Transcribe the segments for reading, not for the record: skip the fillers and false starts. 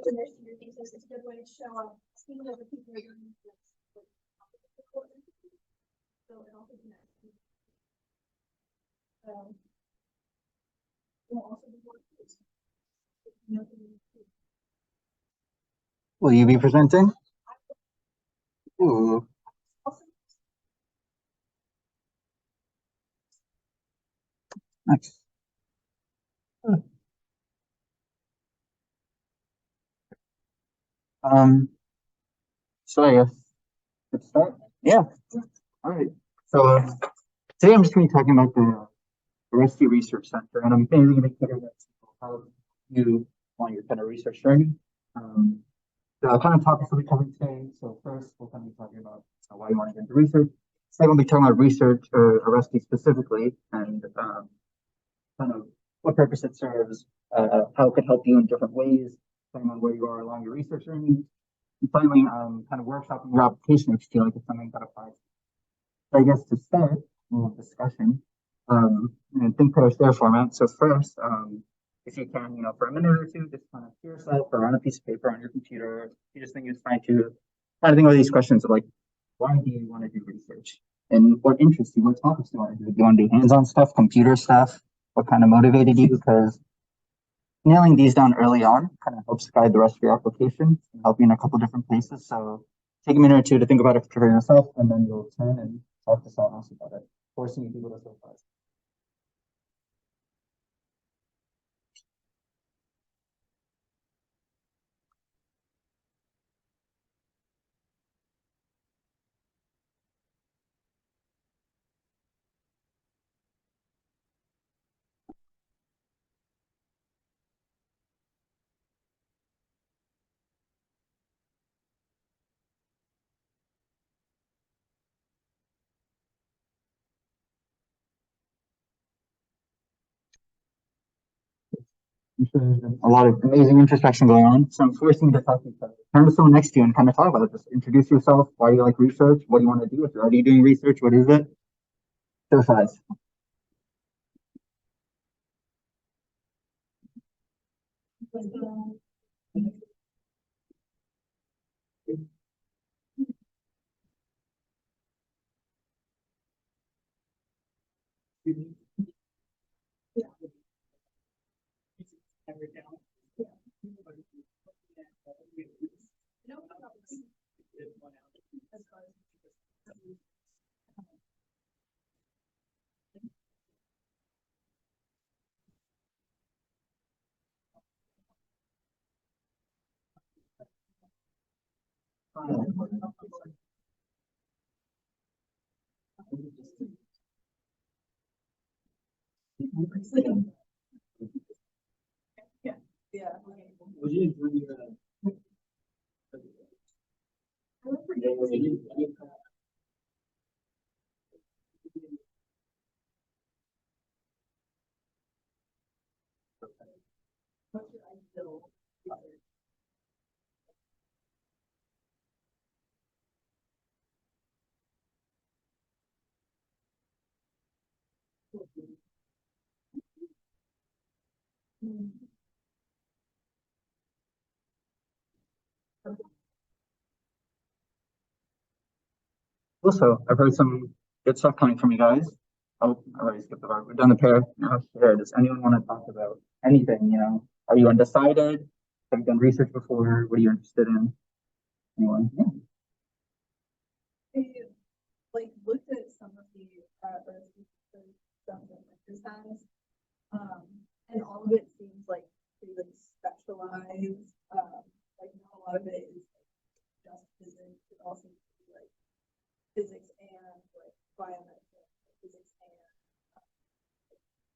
finish your thesis, it's a good way to show up, speaking of the people you're in. So it also connects. Will you be presenting? Ooh. Nice. So I guess let's start. Yeah. All right. So today I'm just going to be talking about the Aresty Research Center, and I'm mainly going to cover how you want your kind of research journey. The kind of topics we'll be covering today. So first, we'll kind of be talking about why you want to get into research. Second, we'll be talking about research or Aresty specifically, and kind of what purpose it serves, how it could help you in different ways, depending on where you are along your research journey. And finally, kind of workshopping your application if you feel like it's something that applies. So I guess to start discussion, and think first their format. So first, if you can, for a minute or two, just kind of to yourself or on a piece of paper on your computer, you just think it's fine to kind of think about these questions of like, why do you want to do research? And what interests you? What topics do you want to do? Do you want to do hands-on stuff, computer stuff? What kind of motivated you? Because nailing these down early on kind of helps guide the rest of your application and help you in a couple different places. So take a minute or two to think about it for yourself, and then you'll turn and talk to someone else about it, forcing people to go fast. A lot of amazing introspection going on. So I'm forcing you to talk to each other. Turn to someone next to you and kind of talk about it. Just introduce yourself. Why do you like research? What do you want to do? If you're already doing research, what is it? So fast. Yeah. Also, I've heard some good stuff coming from you guys. Oh, I already skipped the part. We've done the pair. Now, here, does anyone want to talk about anything? Are you undecided? Have you done research before? What are you interested in? Anyone? Yeah. I looked at some of the stuff that exercise, and all of it seems like really specialized. Not a lot of it is just physics. It also seems to be physics and biometrics, physics and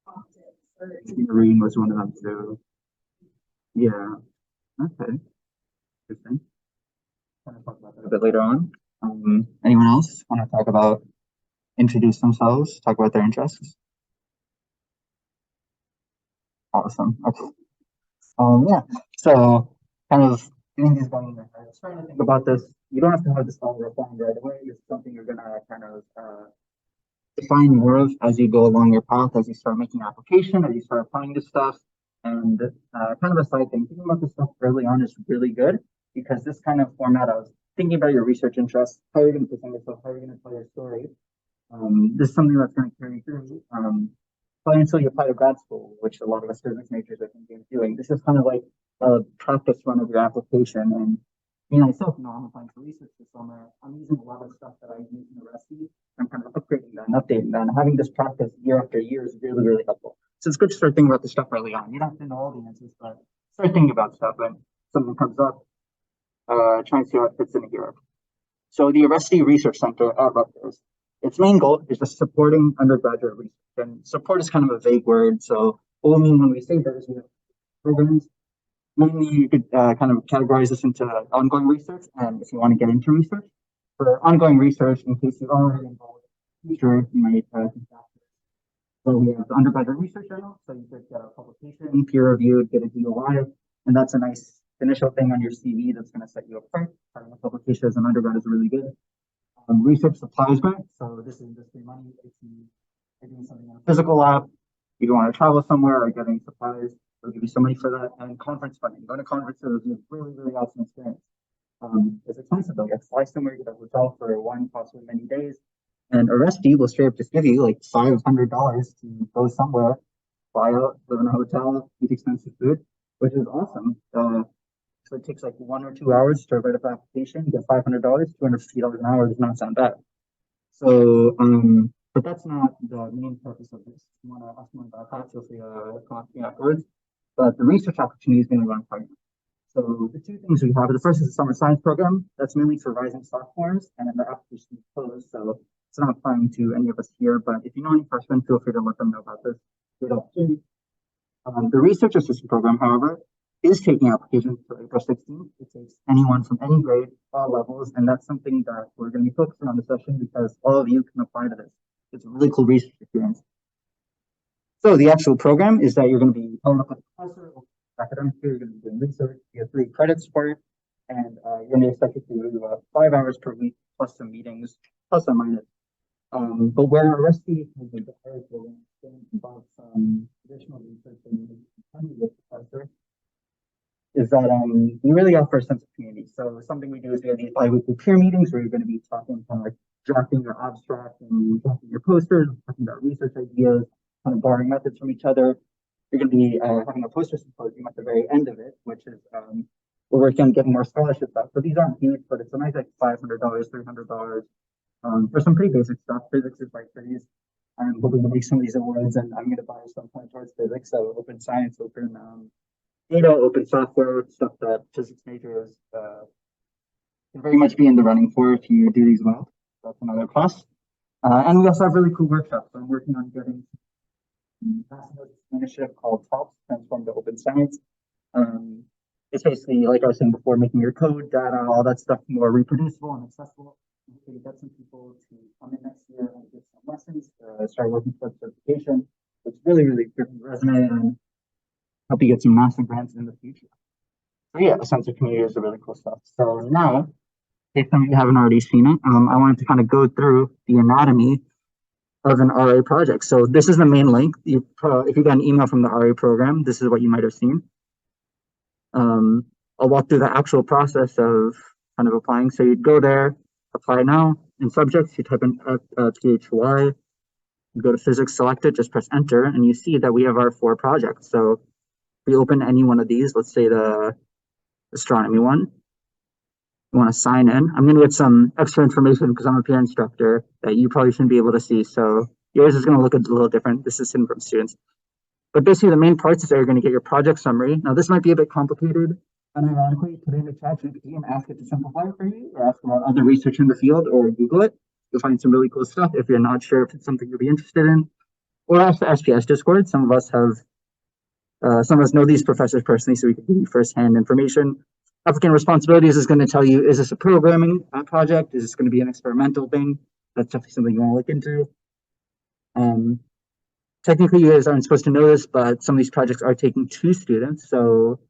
optics. Or Marine was one of them too. Yeah. Okay. Interesting. Want to talk about that a bit later on. Anyone else want to talk about, introduce themselves, talk about their interests? Awesome. Okay. Yeah. So kind of getting these going in your head, starting to think about this. You don't have to have this all refined right away. It's something you're gonna kind of define more of as you go along your path, as you start making application, as you start applying this stuff. And kind of a side thing, thinking about this stuff early on is really good because this kind of format of thinking about your research interests, how you're going to present yourself, how you're going to tell your story. This is something that's going to carry through probably until you apply to grad school, which a lot of us physics majors are thinking of doing. This is kind of like a practice run of your application. And me myself, I'm applying for research this summer. I'm using a lot of stuff that I use in Aresty. I'm kind of upgrading that and updating that. And having this practice year after year is really, really helpful. So it's good to start thinking about this stuff early on. You don't have to know all the answers, but start thinking about stuff when something comes up. Try and see how it fits in here. So the Aresty Research Center at Rutgers, its main goal is just supporting undergraduate research. And support is kind of a vague word. So what we mean when we say that is we have programs. Mainly, you could kind of categorize this into ongoing research, and if you want to get into research. For ongoing research, in case you're already involved in the future, you might so we have the undergraduate research journal, so you could get a publication, peer-reviewed, get a DOI, and that's a nice initial thing on your CV that's going to set you apart. Having a publication as an undergrad is really good. Research supplies grant, so this is industry money. If you're doing something in a physical lab, if you want to travel somewhere or getting supplies, they'll give you some money for that. And conference funding, going to conferences is a really, really awesome experience. It's expensive though. You have to fly somewhere, you get a hotel for one, possibly many days. And Aresty will straight up just give you like $500 to go somewhere, fly out, live in a hotel, eat expensive food, which is awesome. So it takes like 1 or 2 hours to write up an application, you get $500, $250 an hour does not sound bad. So, but that's not the main purpose of this. If you want to ask more about that, feel free to contact me afterwards. But the research opportunity is going to run quite. So the two things we have, the first is the summer science program. That's mainly for rising sophomores, and the application is closed. So it's not applying to any of us here, but if you know any freshmen, feel free to let them know about this. Good opportunity. The research assistant program, however, is taking applications for April 16th. It takes anyone from any grade, all levels, and that's something that we're going to be focusing on this session because all of you can apply to this. It's a really cool research experience. So the actual program is that you're going to be following up with a professor, academic year, you're going to be doing research, you have 3 credits for it, and you're going to be expected to do 5 hours per week, plus some meetings, plus or minus. But where Aresty has been prepared for about some additional research and with the professor is that we really offer a sense of community. So something we do is we have these bi-weekly peer meetings where you're going to be talking kind of like drafting your abstract and drafting your posters, talking about research ideas, kind of borrowing methods from each other. You're going to be having a poster symposium at the very end of it, which is we're working on getting more scholarships out. So these aren't huge, but it's a nice like $500, $300 for some pretty basic stuff. Physics is right for these. I'm hoping to make some of these awards, and I'm going to buy some point towards physics. So open science, open data, open software, stuff that physics majors can very much be in the running for if you do these well. That's another plus. And we also have really cool workshops. So I'm working on getting an initiative called TOPS, Transform to Open Science. It's basically, like I was saying before, making your code, data, all that stuff more reproducible and accessible. We get some people to come in next year and get some lessons, start working towards certification, which really, really good resume and help you get some massive grants in the future. So yeah, a sense of community is a really cool stuff. So now, if some of you haven't already seen it, I wanted to kind of go through the anatomy of an RA project. So this is the main link. If you got an email from the RA program, this is what you might have seen. I'll walk through the actual process of kind of applying. So you'd go there, apply now. In subjects, you type in PHY, you go to physics, select it, just press enter, and you see that we have our 4 projects. So if we open any one of these, let's say the astronomy one, you want to sign in. I'm going to get some extra information because I'm a peer instructor that you probably shouldn't be able to see. So yours is going to look a little different. This is hidden from students. But basically the main parts is that you're going to get your project summary. Now this might be a bit complicated. And ironically, put it in the chat GPT and ask it to simplify it for you, or ask about other research in the field, or Google it. You'll find some really cool stuff if you're not sure if it's something you'll be interested in. Or ask the SPS Discord. Some of us know these professors personally, so we can give you firsthand information. Applicant responsibilities is going to tell you, is this a programming project? Is this going to be an experimental thing? That's definitely something you want to look into. Technically, you guys aren't supposed to know this, but some of these projects are taking 2 students. So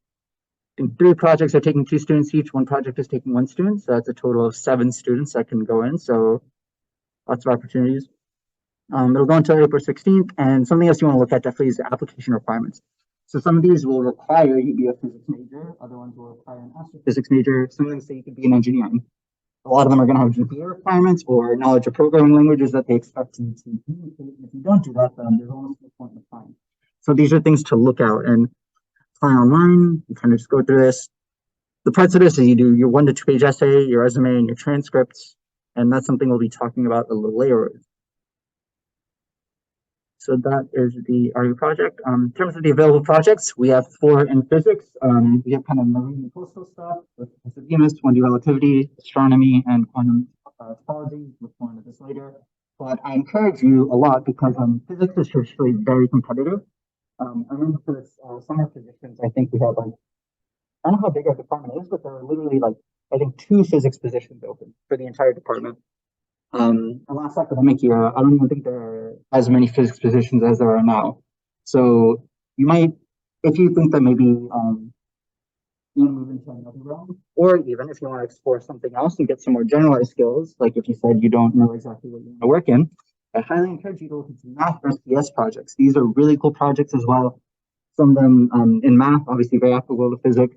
in 3 projects are taking 2 students each. 1 project is taking 1 student. So that's a total of 7 students that can go in. So lots of opportunities. It'll go until April 16th. And something else you want to look at definitely is the application requirements. So some of these will require you to be a physics major, other ones will require an astrophysics major, some of them say you could be in engineering. A lot of them are going to have GPA requirements or knowledge of programming languages that they expect you to communicate. If you don't do that, then there's almost no point in applying. So these are things to look out and apply online. You kind of just go through this. The parts of this is you do your 1 to 2 page essay, your resume, and your transcripts. And that's something we'll be talking about a little later. So that is the RU project. In terms of the available projects, we have 4 in physics. We have kind of marine and coastal stuff with Venus, 1D relativity, astronomy, and quantum topology. We'll go into this later. But I encourage you a lot because physics is traditionally very competitive. I remember for this summer positions, I think we had like, I don't know how big our department is, but there are literally like, I think 2 physics positions open for the entire department. And last academic year, I don't even think there are as many physics positions as there are now. So you might, if you think that maybe you move into another realm, or even if you want to explore something else and get some more generalized skills, like if you said you don't know exactly what you want to work in, I highly encourage you to look into math or SPS projects. These are really cool projects as well. Some of them in math, obviously very applicable to physics.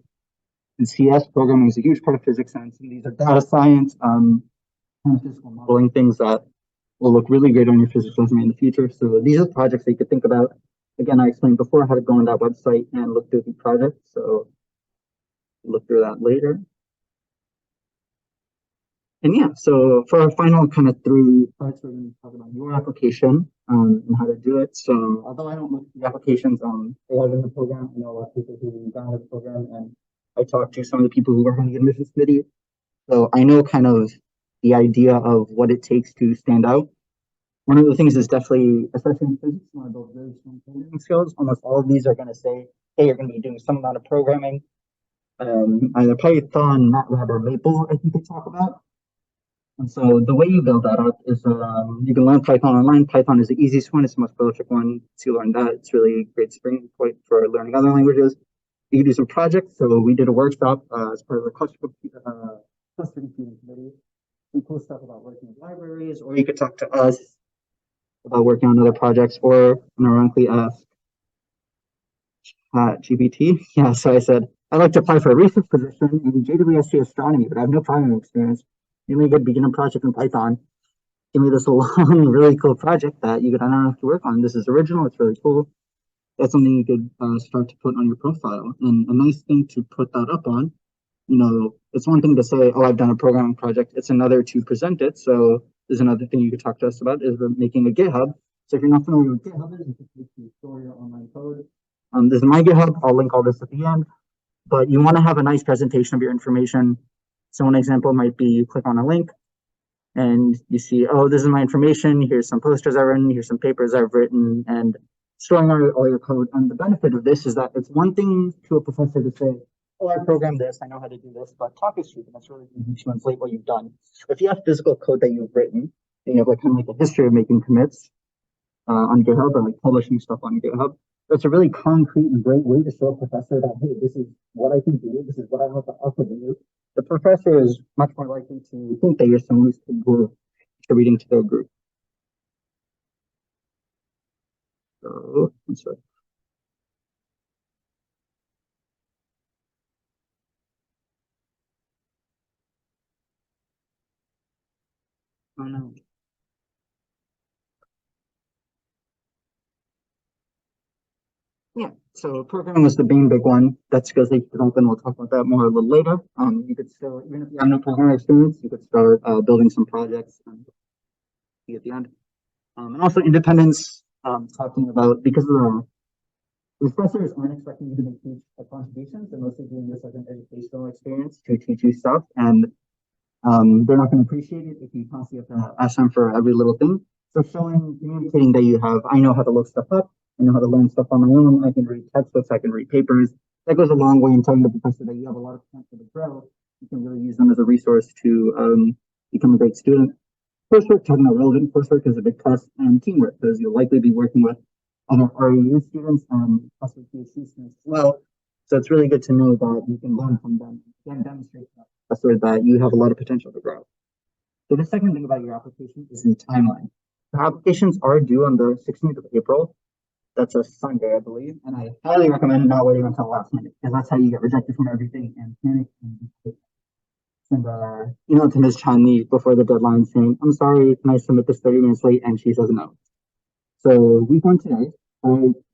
In CS, programming is a huge part of physics science, and these are data science, physical modeling, things that will look really great on your physics resume in the future. So these are projects that you could think about. Again, I explained before how to go on that website and look through the project. So look through that later. And yeah, so for our final kind of 3 parts, we're going to talk about your application and how to do it. So although I don't look at the applications they have in the program, I know a lot of people who download the program, and I talked to some of the people who work on the admissions committee. So I know kind of the idea of what it takes to stand out. One of the things is definitely, especially in physics, you want to build very strong programming skills. Almost all of these are going to say, hey, you're going to be doing some amount of programming. Either Python, MATLAB, or Maple, I think they talk about. And so the way you build that up is you can learn Python online. Python is the easiest one. It's the most prolific one. To learn that, it's really a great spring point for learning other languages. You can do some projects. So we did a workshop as part of the custody committee. Some cool stuff about working with libraries, or you could talk to us about working on other projects, or ironically ask GPT. Yeah, so I said, I'd like to apply for a research position in JWST astronomy, but I have no programming experience. Give me a good beginner project in Python. Give me this long, really cool project that you could, I don't have to work on. This is original, it's really cool. That's something you could start to put on your profile. And a nice thing to put that up on, it's one thing to say, oh, I've done a programming project. It's another to present it. So there's another thing you could talk to us about is making a GitHub. So if you're not familiar with GitHub, you can store your online code. This is my GitHub. I'll link all this at the end. But you want to have a nice presentation of your information. So one example might be you click on a link and you see, oh, this is my information. Here's some posters I've written. Here's some papers I've written, and storing all your code. And the benefit of this is that it's one thing to a professor to say, oh, I programmed this, I know how to do this, but talk is cheap, and that's really easy to translate what you've done. If you have physical code that you've written, and you have like kind of like a history of making commits on GitHub or like publishing stuff on GitHub, that's a really concrete and great way to show a professor that, hey, this is what I can do, this is what I have to offer to you. The professor is much more likely to think that you're someone who's contributing to their group. So, I'm sorry. Oh no. Yeah, so programming was the main big one. That's skills that you can open. We'll talk about that more a little later. You could still, even if you have no programming experience, you could start building some projects and see at the end. And also independence, talking about, because of the professors aren't expecting you to make huge contributions, they're mostly doing this as an educational experience to teach you stuff, and they're not going to appreciate it if you constantly have to ask them for every little thing. So communicating that you have, I know how to look stuff up, I know how to learn stuff on my own, I can read textbooks, I can read papers. That goes a long way in telling the professor that you have a lot of potential to grow. You can really use them as a resource to become a great student. Coursework, talking about relevant coursework is a big plus, and teamwork, because you'll likely be working with other REU students and possibly PhD students as well. So it's really good to know that you can learn from them and demonstrate to that professor that you have a lot of potential to grow. So the second thing about your application is the timeline. The applications are due on the 16th of April. That's a Sunday, I believe, and I highly recommend not waiting until the last minute because that's how you get rejected from everything and panic and send a email to Ms. Chandni before the deadline saying, "I'm sorry, can I submit this 30 minutes late?" And she says no. So week one today,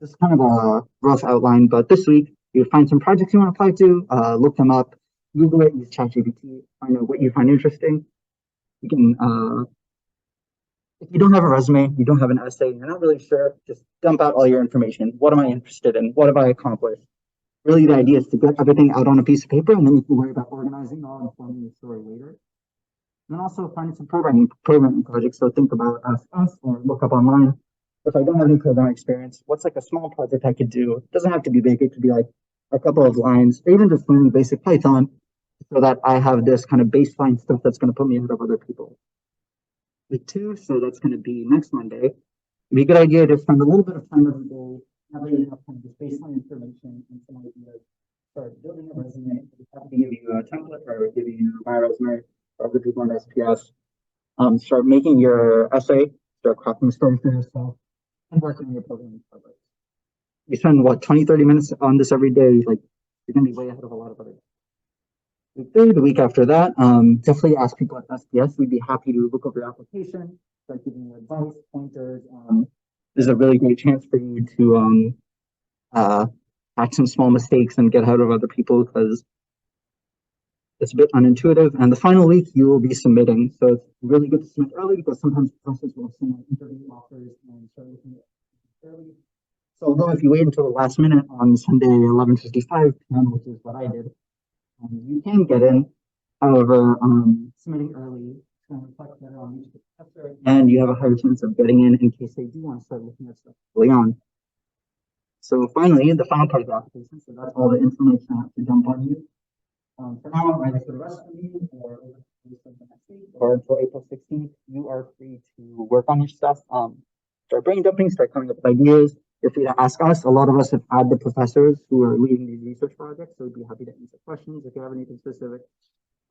just kind of a rough outline, but this week you find some projects you want to apply to, look them up, Google it, use ChatGPT, find out what you find interesting. You can, if you don't have a resume, you don't have an essay, you're not really sure, just dump out all your information. What am I interested in? What have I accomplished? Really, the idea is to get everything out on a piece of paper, and then you can worry about organizing all and forming your story later. And then also finding some programming projects. So think about us or look up online. If I don't have any programming experience, what's like a small project I could do? It doesn't have to be big. It could be like a couple of lines, or even just learning basic Python, so that I have this kind of baseline stuff that's going to put me ahead of other people. Week two, so that's going to be next Monday. It'd be a good idea to spend a little bit of time every day, having enough kind of this baseline information and some ideas. Start building a resume. I'd happy to give you a template or give you my resume for other people on SPS. Start making your essay, start crafting a story for yourself, and working on your programming projects. You spend what 20-30 minutes on this every day, like you're gonna be way ahead of a lot of others. Week three, the week after that, definitely ask people at SPS. We'd be happy to look over your application, start giving you advice, pointers. This is a really great chance for you to catch some small mistakes and get ahead of other people because it's a bit unintuitive. And the final week, you will be submitting. So it's really good to submit early because sometimes professors will send out interview offers and start looking at early. So although if you wait until the last minute on Sunday, 11:55 p.m., which is what I did, you can get in. However, submitting early is going to reflect better on each professor, and you have a higher chance of getting in case they do want to start looking at stuff early on. So finally, the final part of the application, so that's all the information I have to dump on you. For now, either for the rest of the meeting or next week or until April 16th, you are free to work on your stuff. Start brain dumping, start coming up with ideas. You're free to ask us. A lot of us have had the professors who are leading these research projects, so we'd be happy to answer questions if you have anything specific.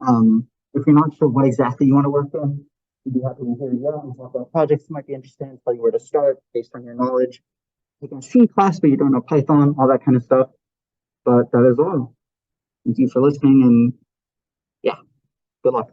If you're not sure what exactly you want to work on, we'd be happy to hear you out and talk about projects you might be interested in, tell you where to start based on your knowledge. Taking a C class, but you don't know Python, all that kind of stuff. But that is all. Thank you for listening, and yeah, good luck.